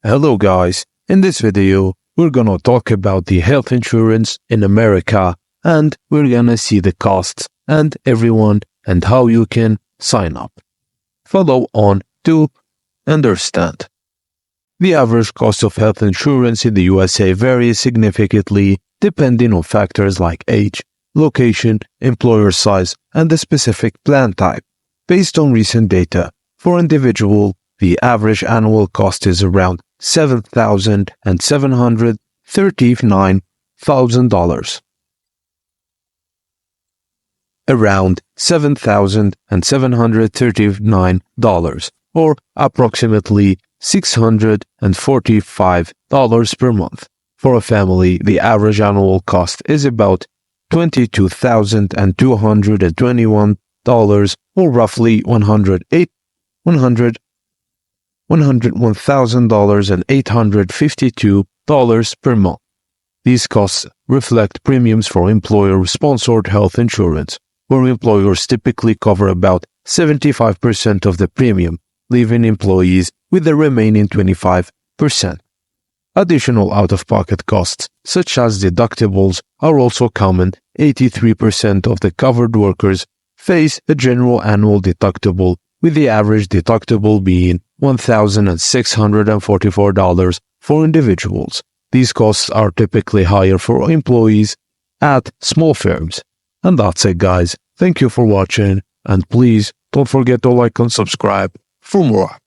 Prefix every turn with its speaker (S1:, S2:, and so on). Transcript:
S1: Hello guys, in this video we're gonna talk about the health insurance in America, and we're gonna see the costs and everyone and how you can sign up. Follow on to understand. The average cost of health insurance in the USA varies significantly depending on factors like age, location, employer size, and the specific plan type. Based on recent data, for individual, the average annual cost is around $7,739,000. Around $7,739, or approximately $645 per month. For a family, the average annual cost is about $22,221, or roughly $101,852 per month. These costs reflect premiums for employer-sponsored health insurance, where employers typically cover about 75% of the premium, leaving employees with the remaining 25%. Additional out-of-pocket costs, such as deductibles, are also common. 83% of the covered workers face a general annual deductible, with the average deductible being $1,644 for individuals. These costs are typically higher for employees at small firms. And that's it, guys. Thank you for watching, and please don't forget to like and subscribe for more.